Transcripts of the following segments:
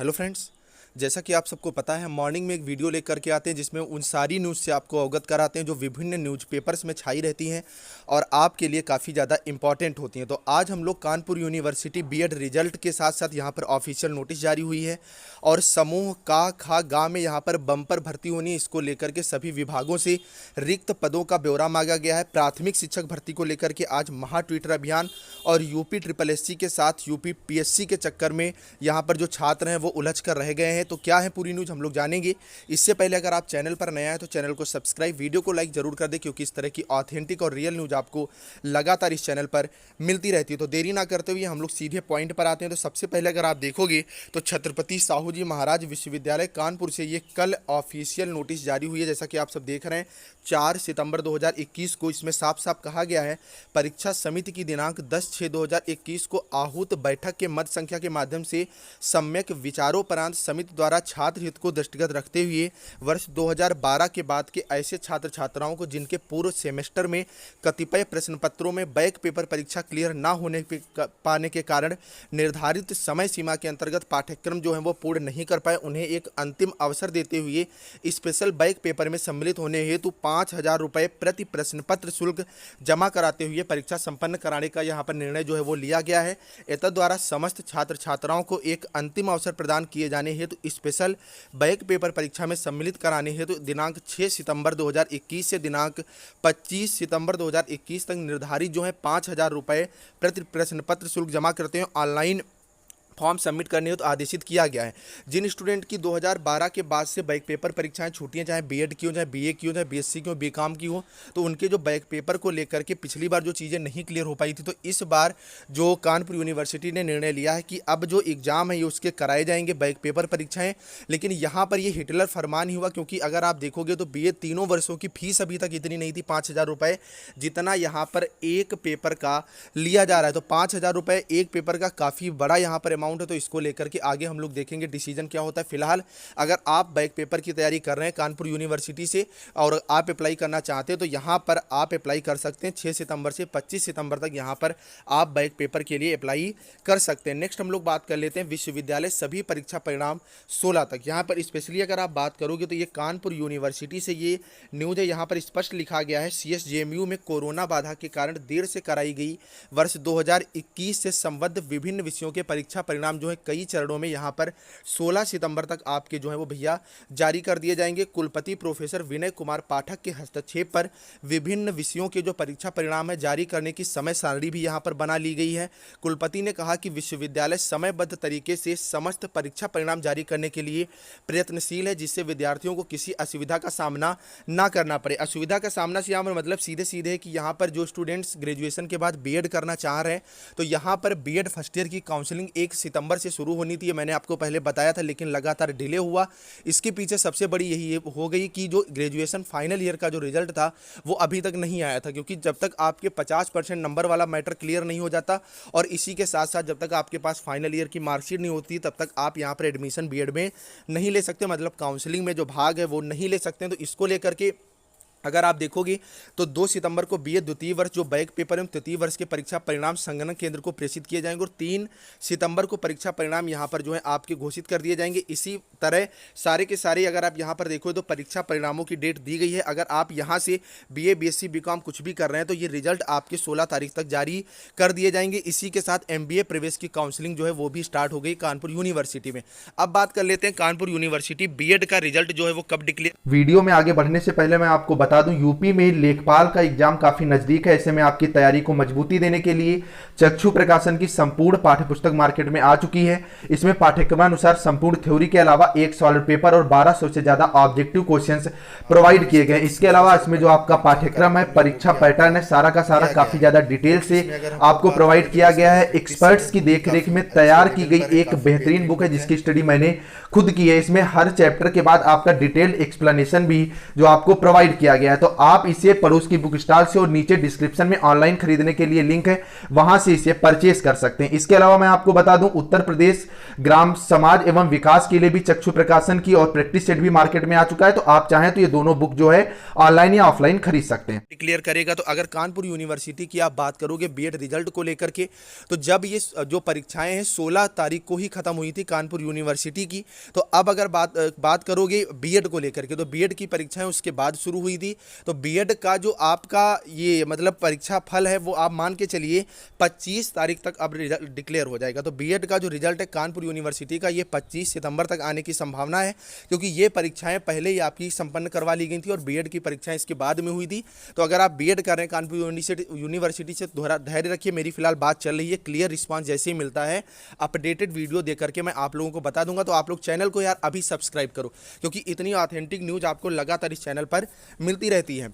Hello friends, जैसा कि आप सबको पता है मॉर्निंग में एक वीडियो लेकर के आते हैं जिसमें उन सारी न्यूज़ से आपको अवगत कराते हैं जो विभिन्न न्यूज़पेपर्स में छाई रहती हैं और आपके लिए काफ़ी ज़्यादा इंपॉर्टेंट होती हैं। तो आज हम लोग कानपुर यूनिवर्सिटी बीएड रिजल्ट के साथ साथ यहाँ पर ऑफिशियल नोटिस जारी हुई है और समूह का खा गा में यहाँ पर बम्पर भर्ती होनी है। इसको लेकर के सभी विभागों से रिक्त पदों का ब्यौरा मांगा गया है। प्राथमिक शिक्षक भर्ती को लेकर के आज महा ट्विटर अभियान और यूपी SSSC के साथ यूपी PSC के चक्कर में यहाँ पर जो छात्र हैं वो उलझ कर रह गए हैं। तो क्या है पूरी न्यूज़ हम लोग जानेंगे। इससे पहले अगर आप चैनल पर नया है तो चैनल को सब्सक्राइब, वीडियो को लाइक जरूर कर दें क्योंकि इस तरह की ऑथेंटिक और रियल न्यूज़ आपको लगातार इस चैनल पर मिलती रहती है। तो देरी ना करते हुए हम लोग सीधे पॉइंट पर आते हैं। तो सबसे पहले अगर आप देखोगे तो छत्रपति साहू जी महाराज विश्वविद्यालय कानपुर से ये कल ऑफिशियल नोटिस जारी हुई है। जैसा कि आप सब देख रहे हैं 4 सितंबर 2021 को इसमें साफ साफ कहा गया है परीक्षा समिति की दिनांक 10/6/2021 को आहूत बैठक के मत संख्या के माध्यम से सम्यक विचारोपरांत समिति द्वारा छात्र हित को दृष्टिगत रखते हुए वर्ष 2012 के बाद के ऐसे छात्र छात्राओं को जिनके पूर्व सेमेस्टर में कतिपय प्रश्न पत्रों में बैक पेपर परीक्षा क्लियर ना होने पाने के कारण निर्धारित समय सीमा के अंतर्गत पाठ्यक्रम जो है वो पूर्ण नहीं कर पाए, उन्हें एक अंतिम अवसर देते हुए स्पेशल बैक पेपर में सम्मिलित होने हेतु 5,000 रुपये प्रति प्रश्न पत्र शुल्क जमा कराते हुए परीक्षा संपन्न कराने का यहाँ पर निर्णय जो है वो लिया गया है। एतद द्वारा समस्त छात्र छात्राओं को एक अंतिम अवसर प्रदान किए जाने हेतु स्पेशल बैक पेपर परीक्षा में सम्मिलित कराने हेतु दिनांक 6 सितंबर 2021 से दिनांक 25 सितंबर 2021 तक निर्धारित जो है 5,000 रुपये प्रति प्रश्न पत्र शुल्क जमा करते हैं ऑनलाइन फॉर्म सबमिट करने हेतु आदेशित किया गया है। जिन स्टूडेंट की 2012 के बाद से बैक पेपर परीक्षाएं छूटी हैं, चाहे बीएड की हो, चाहे बीए की हो, चाहे बीएससी की हो, बीकॉम की हो, तो उनके जो बैक पेपर को लेकर के पिछली बार जो चीज़ें नहीं क्लियर हो पाई थी, तो इस बार जो कानपुर यूनिवर्सिटी ने निर्णय लिया है कि अब जो एग्ज़ाम है ये उसके कराए जाएंगे बैक पेपर परीक्षाएँ। लेकिन यहाँ पर ये हिटलर फरमान ही हुआ क्योंकि अगर आप देखोगे तो बीए तीनों वर्षों की फीस अभी तक इतनी नहीं थी 5,000 रुपये जितना यहाँ पर एक पेपर का लिया जा रहा है। तो 5,000 रुपये एक पेपर का काफ़ी बड़ा यहाँ पर अमाउंट है। तो इसको लेकर के आगे हम लोग देखेंगे डिसीजन क्या होता है। फिलहाल अगर आप बैक पेपर की तैयारी कर रहे हैं कानपुर यूनिवर्सिटी से और आप अप्लाई करना चाहते हैं तो यहाँ पर आप अप्लाई कर सकते हैं। 6 सितंबर से 25 सितंबर तक यहाँ पर आप बैक पेपर के लिए अप्लाई कर सकते हैं। नेक्स्ट हम लोग बात कर लेते हैं विश्वविद्यालय सभी परीक्षा परिणाम 16 तक। यहाँ पर स्पेशली अगर आप बात करोगे तो ये कानपुर यूनिवर्सिटी से ये न्यूज़ है। यहाँ पर स्पष्ट लिखा गया है CSJMU में कोरोना बाधा के कारण देर से कराई गई वर्ष 2021 से संबद्ध विभिन्न विषयों के परीक्षा परिणाम जो है कई चरणों में यहाँ पर 16 सितंबर तक आपके जो है वो भैया जारी कर दिए जाएंगे। कुलपति प्रोफेसर विनय कुमार पाठक के हस्तक्षेप पर विभिन्न विषयों के जो परीक्षा परिणाम है जारी करने की समय सारणी भी यहाँ पर बना ली गई है। कुलपति ने कहा कि विश्वविद्यालय समयबद्ध तरीके से समस्त परीक्षा परिणाम जारी करने के लिए प्रयत्नशील है जिससे विद्यार्थियों को किसी असुविधा का सामना ना करना पड़े। असुविधा का सामना से यहाँ पर मतलब सीधे सीधे है कि यहाँ पर जो स्टूडेंट्स ग्रेजुएशन के बाद बीएड करना चाह रहे हैं तो यहाँ पर बीएड फर्स्ट ईयर की काउंसलिंग 1 सितंबर से शुरू होनी थी। मैंने आपको पहले बताया था लेकिन लगातार डिले हुआ। इसके पीछे सबसे बड़ी यही हो गई कि जो ग्रेजुएशन फाइनल ईयर का जो रिजल्ट था वो अभी तक नहीं आया था क्योंकि जब तक आपके 50% नंबर वाला मैटर क्लियर नहीं हो जाता और इसी के साथ साथ जब तक आपके पास फाइनल ईयर की मार्कशीट नहीं होती तब तक आप यहाँ पर एडमिशन बीएड में नहीं ले सकते, मतलब काउंसलिंग में जो भाग है वो नहीं ले सकते। तो इसको लेकर के अगर आप देखोगे तो 2 सितंबर को बीए द्वितीय वर्ष जो बैक पेपर एवं तृतीय वर्ष के परीक्षा परिणाम संगणन केंद्र को प्रेषित किए जाएंगे और 3 सितंबर को परीक्षा परिणाम यहां पर जो है आपके घोषित कर दिए जाएंगे। इसी तरह सारे के सारे अगर आप यहां पर देखो तो परीक्षा परिणामों की डेट दी गई है। अगर आप यहां से बीए बीएससी बीकॉम कुछ भी कर रहे हैं तो ये रिजल्ट आपके 16 तारीख तक जारी कर दिए जाएंगे। इसी के साथ MBA प्रवेश की काउंसलिंग जो है वो भी स्टार्ट हो गई कानपुर यूनिवर्सिटी में। अब बात कर लेते हैं कानपुर यूनिवर्सिटी बीएड का रिजल्ट जो है वो कब डिक्लेयर। वीडियो में आगे बढ़ने से पहले मैं आपको बता दूं यूपी में लेखपाल का एग्जाम काफी नजदीक है। ऐसे में आपकी तैयारी को मजबूती देने के लिए चक्षु प्रकाशन की संपूर्ण पाठ्यपुस्तक मार्केट में आ चुकी है। इसमें पाठ्यक्रमानुसार संपूर्ण थ्योरी के अलावा एक सॉलिड पेपर और 1200 से ज्यादा ऑब्जेक्टिव क्वेश्चंस प्रोवाइड किए गए। इसके अलावा इसमें जो आपका पाठ्यक्रम है, परीक्षा पैटर्न है, सारा का सारा काफी ज्यादा डिटेल से आपको प्रोवाइड किया गया है। एक्सपर्ट्स की देखरेख में तैयार की गई एक बेहतरीन बुक है जिसकी स्टडी मैंने खुद की है। इसमें हर चैप्टर के बाद आपका डिटेल्ड एक्सप्लेनेशन भी जो आपको प्रोवाइड किया गया है। तो आप इसे पड़ोस की बुक स्टॉल से और नीचे डिस्क्रिप्शन में ऑनलाइन खरीदने के लिए लिंक है, वहां से इसे परचेस कर सकते हैं। इसके अलावा मैं आपको बता दूं, उत्तर प्रदेश ग्राम समाज एवं विकास के लिए भी चक्षु प्रकाशन की और प्रैक्टिस सेट भी मार्केट में आ चुका है। तो आप चाहें तो ये दोनों बुक जो है ऑनलाइन या ऑफलाइन खरीद सकते हैं। क्लियर करेगा। तो अगर कानपुर यूनिवर्सिटी की आप बात करोगे बीएड रिजल्ट को लेकर के, तो जब ये जो परीक्षाएं हैं 16 तारीख को ही खत्म हुई थी कानपुर यूनिवर्सिटी की। तो अब अगर बात करोगे बीएड को लेकर के, तो बीएड की परीक्षाएं उसके बाद शुरू हुई थी। तो बीएड का जो आपका ये मतलब परीक्षा फल है वो आप मान के चलिए 25 तारीख तक अब रिजल्ट डिक्लेयर हो जाएगा। तो बीएड का जो रिजल्ट है कानपुर यूनिवर्सिटी का, ये 25 सितंबर तक आने की संभावना है, क्योंकि ये परीक्षाएं पहले ही आपकी संपन्न करवा ली गई थी और बीएड की परीक्षाएं इसके बाद में हुई थी। तो अगर आप बीएड कर रहे हैं कानपुर यूनिवर्सिटी से, थोड़ा धैर्य रखिए, मेरी फिलहाल बात चल रही है। क्लियर रिस्पांस जैसे ही मिलता है अपडेटेड वीडियो देकर के मैं आप लोगों को बता दूंगा। तो आप लोग चैनल को यार अभी सब्सक्राइब करो, क्योंकि इतनी ऑथेंटिक न्यूज़ आपको लगातार इस चैनल पर मिलती रहती है।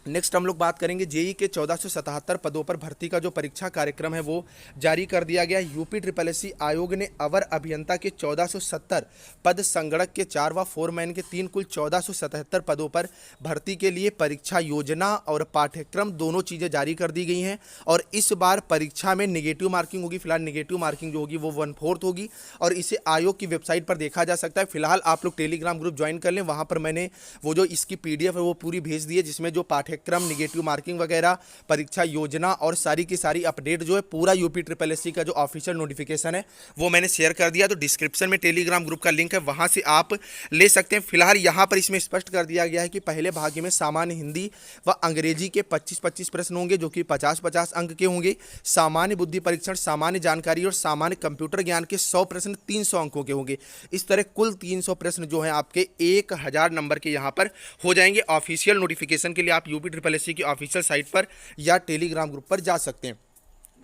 नेक्स्ट हम लोग बात करेंगे जेई के 1477 पदों पर भर्ती का जो परीक्षा कार्यक्रम है वो जारी कर दिया गया। यूपी SSS आयोग ने अवर अभियंता के 1470 पद, संगणक के 4 व फोरमैन के 3, कुल 1477 पदों पर भर्ती के लिए परीक्षा योजना और पाठ्यक्रम दोनों चीज़ें जारी कर दी गई हैं। और इस बार परीक्षा में नेगेटिव मार्किंग होगी। फिलहाल नेगेटिव मार्किंग जो होगी वो 1/4 होगी और इसे आयोग की वेबसाइट पर देखा जा सकता है। फिलहाल आप लोग टेलीग्राम ग्रुप ज्वाइन कर लें, वहाँ पर मैंने वो जो इसकी PDF है वो पूरी भेज दी है, जिसमें जो पाठ्यक्रम, नेगेटिव मार्किंग वगैरह, परीक्षा योजना और सारी की सारी अपडेट जो है पूरा यूपी SSS का जो ऑफिशियल नोटिफिकेशन है वो मैंने शेयर कर दिया। तो डिस्क्रिप्शन में टेलीग्राम ग्रुप का लिंक है, वहां से आप ले सकते हैं। फिलहाल यहां पर इसमें स्पष्ट कर दिया गया है कि पहले भाग में सामान्य हिंदी व अंग्रेजी के 25-25 प्रश्न होंगे, जो कि 50-50 अंक के होंगे। सामान्य बुद्धि परीक्षण, सामान्य जानकारी और सामान्य कंप्यूटर ज्ञान के 100 प्रश्न 300 अंकों के होंगे। इस तरह कुल 300 प्रश्न जो है आपके 1000 नंबर के यहाँ पर हो जाएंगे। ऑफिशियल नोटिफिकेशन के लिए आप यूपी SSS की ऑफिशियल साइट पर या टेलीग्राम ग्रुप पर जा सकते हैं।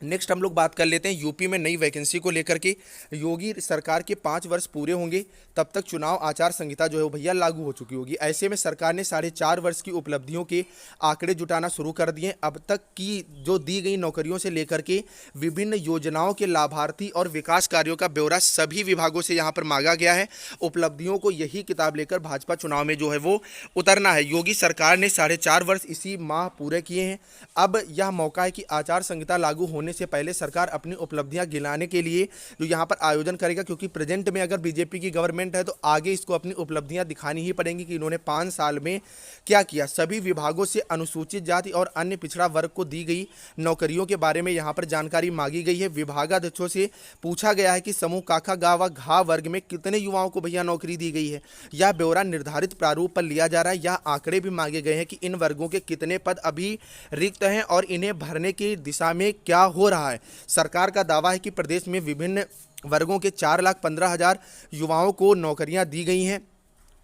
नेक्स्ट हम लोग बात कर लेते हैं यूपी में नई वैकेंसी को लेकर के। योगी सरकार के 5 वर्ष पूरे होंगे तब तक चुनाव आचार संहिता जो है वो भैया लागू हो चुकी होगी। ऐसे में सरकार ने 4.5 वर्ष की उपलब्धियों के आंकड़े जुटाना शुरू कर दिए। अब तक की जो दी गई नौकरियों से लेकर के विभिन्न योजनाओं के लाभार्थी और विकास कार्यों का ब्यौरा सभी विभागों से यहाँ पर मांगा गया है। उपलब्धियों को यही किताब लेकर भाजपा चुनाव में जो है वो उतरना है। योगी सरकार ने 4.5 वर्ष इसी माह पूरे किए हैं। अब यह मौका है कि आचार संहिता लागू होने से पहले सरकार अपनी उपलब्धियां गिनाने के लिए जो यहां पर आयोजन करेगा, क्योंकि प्रेजेंट में अगर बीजेपी की गवर्नमेंट है तो आगे इसको अपनी उपलब्धियां दिखानी ही पड़ेंगी कि इन्होंने 5 साल में क्या किया। सभी विभागों से अनुसूचित जाति और अन्य पिछड़ा वर्ग को दी गई नौकरियों के बारे में यहां पर जानकारी मांगी गई है। विभागाध्यक्षों से पूछा गया है कि समूह काखा, गा व घा वर्ग में कितने युवाओं को भैया नौकरी दी गई है। यह ब्यौरा निर्धारित प्रारूप पर लिया जा रहा है। यह आंकड़े भी मांगे गए हैं कि इन वर्गों के कितने पद अभी रिक्त हैं और इन्हें भरने की दिशा में क्या हो रहा है। सरकार का दावा है कि प्रदेश में विभिन्न वर्गों के 4,15,000 युवाओं को नौकरियां दी गई हैं।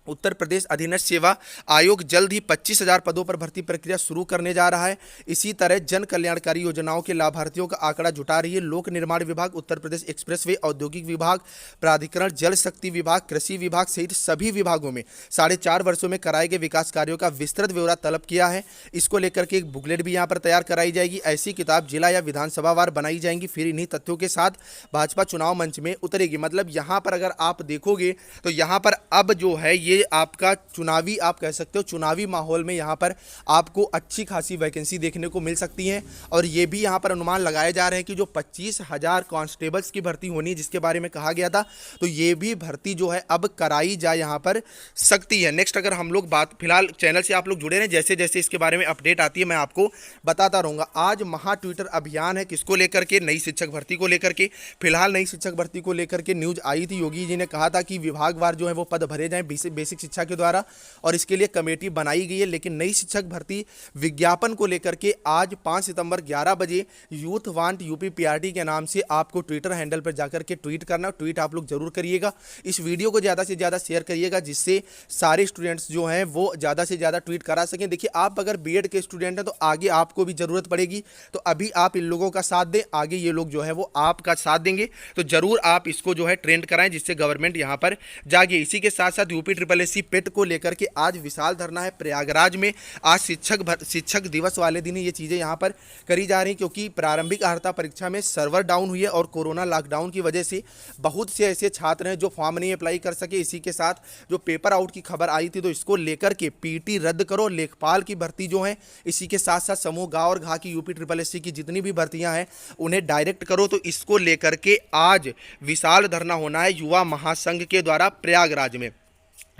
उत्तर प्रदेश अधीनस्थ सेवा आयोग जल्द ही 25,000 पदों पर भर्ती प्रक्रिया शुरू करने जा रहा है। इसी तरह जन कल्याणकारी योजनाओं के लाभार्थियों का आंकड़ा जुटा रही है लोक निर्माण विभाग, उत्तर प्रदेश एक्सप्रेसवे, औद्योगिक विभाग, प्राधिकरण, जल शक्ति विभाग, कृषि विभाग सहित सभी विभागों में 4.5 वर्षों में कराए गए विकास कार्यों का विस्तृत ब्यौरा तलब किया है। इसको लेकर के एक बुकलेट भी यहाँ पर तैयार कराई जाएगी। ऐसी किताब जिला या विधानसभावार बनाई जाएंगी। फिर इन्हीं तथ्यों के साथ भाजपा चुनाव मंच में उतरेगी। मतलब यहाँ पर अगर आप देखोगे तो यहाँ पर अब जो है ये आपका चुनावी, आप कह सकते हो चुनावी माहौल में यहाँ पर आपको अच्छी खासी वैकेंसी देखने को मिल सकती है। और ये भी यहाँ पर अनुमान लगाए जा रहे हैं कि जो 25,000 कांस्टेबल्स की भर्ती होनी है जिसके बारे में कहा गया था, तो ये भी भर्ती जो है अब कराई जा यहाँ पर सकती है। नेक्स्ट अगर हम लोग बात, फिलहाल चैनल से आप लोग जुड़े रहें, जैसे जैसे इसके बारे में अपडेट आती है मैं आपको बताता रहूँगा। आज महा ट्विटर अभियान है, किसको लेकर के? नई शिक्षक भर्ती को लेकर के। फिलहाल नई शिक्षक भर्ती को लेकर के न्यूज़ आई थी। योगी जी ने कहा था कि विभागवार जो है वो पद भरे जाएं बेसिक शिक्षा के द्वारा, और इसके लिए कमेटी बनाई गई है। लेकिन नई शिक्षक भर्ती विज्ञापन को लेकर के आज 5 सितंबर 11 बजे यूथ वांट यूपी PRT के नाम से आपको ट्विटर हैंडल पर जाकर के ट्वीट करना। ट्वीट आप लोग जरूर करिएगा। इस वीडियो को ज़्यादा से ज़्यादा शेयर करिएगा, जिससे सारे स्टूडेंट्स जो हैं वो ज़्यादा से ज़्यादा ट्वीट करा सकें। देखिए, आप अगर बीएड के स्टूडेंट हैं तो आगे आपको भी ज़रूरत पड़ेगी, तो अभी आप इन लोगों का साथ दें, आगे ये लोग जो है वो आपका साथ देंगे। तो जरूर आप इसको जो है ट्रेंड कराएं, जिससे गवर्नमेंट यहाँ पर जागे। इसी के साथ साथ यूपी SSC पेट को लेकर के आज विशाल धरना है प्रयागराज में। आज शिक्षक दिवस वाले दिन ये चीज़ें यहाँ पर करी जा रही हैं, क्योंकि प्रारंभिक अर्हता परीक्षा में सर्वर डाउन हुई है और कोरोना लॉकडाउन की वजह से बहुत से ऐसे छात्र हैं जो फॉर्म नहीं अप्लाई कर सके। इसी के साथ जो पेपर आउट की खबर आई थी, तो इसको लेकर के पीटी रद्द करो, लेखपाल की भर्ती जो है, इसी के साथ साथ समूह गा और घा की UP SSC की जितनी भी भर्तियां हैं उन्हें डायरेक्ट करो। तो इसको लेकर के आज विशाल धरना होना है युवा महासंघ के द्वारा प्रयागराज में।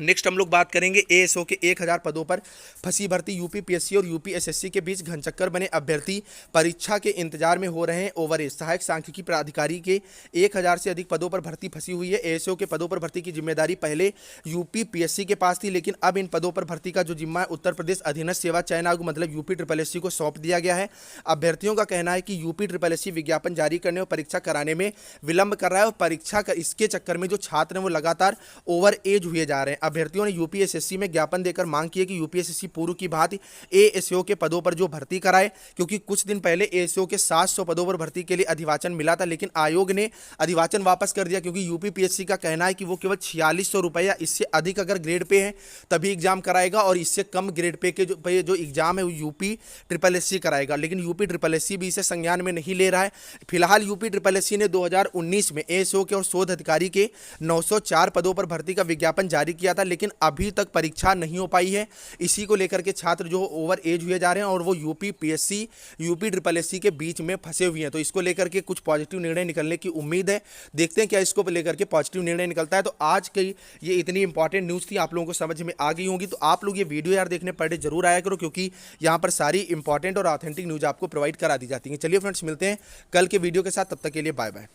नेक्स्ट हम लोग बात करेंगे ASO के 1000 पदों पर फंसी भर्ती। UP PSC और UP SSC के बीच घनचक्कर बने अभ्यर्थी परीक्षा के इंतजार में हो रहे हैं ओवरेज। सहायक सांख्यिकी प्राधिकारी के 1000 से अधिक पदों पर भर्ती फंसी हुई है। ASO के पदों पर भर्ती की जिम्मेदारी पहले UP PSC के पास थी, लेकिन अब इन पदों पर भर्ती का जो जिम्मा है उत्तर प्रदेश अधीनस्थ सेवा चयन आयोग मतलब UP SSC को सौंप दिया गया है। अभ्यर्थियों का कहना है कि UP SSC विज्ञापन जारी करने और परीक्षा कराने में विलंब कर रहा है और परीक्षा का इसके चक्कर में जो छात्र हैं वो लगातार ओवर एज हुए जा रहे हैं। अभ्यर्थियों ने UP SSC में ज्ञापन देकर मांग की है कि UP SSC पूर्व की भांति ASO के पदों पर जो भर्ती कराए, क्योंकि कुछ दिन पहले ASO के 700 पदों पर भर्ती के लिए अधिवाचन मिला था, लेकिन आयोग ने अधिवाचन वापस कर दिया, क्योंकि UP PSC का कहना है कि वो केवल 4600 रुपये या इससे अधिक अगर ग्रेड पे है तभी एग्जाम कराएगा और इससे कम ग्रेड पे के जो एग्जाम है वो UP SSC कराएगा। लेकिन UP SSC भी इसे संज्ञान में नहीं ले रहा है। फिलहाल UP SSC ने 2019 में ASO के और शोध अधिकारी के 904 पदों पर भर्ती का विज्ञापन जारी किया था, लेकिन अभी तक परीक्षा नहीं हो पाई है। इसी को लेकर के छात्र जो ओवर एज हुए जा रहे हैं और वो UP PSC UP SSC के बीच में फंसे हुए हैं। तो इसको लेकर के कुछ पॉजिटिव निर्णय निकलने की उम्मीद है। देखते हैं क्या इसको लेकर के पॉजिटिव निर्णय निकलता है। तो आज की ये इतनी इंपॉर्टेंट न्यूज़ थी, आप लोगों को समझ में आ गई होगी। तो आप लोग ये वीडियो यार देखने पर डे जरूर आया करो, क्योंकि यहाँ पर सारी इंपॉर्टेंट और ऑथेंटिक न्यूज़ आपको प्रोवाइड करा दी जाती है। चलिए फ्रेंड्स, मिलते हैं कल के वीडियो के साथ, तब तक के लिए बाय बाय।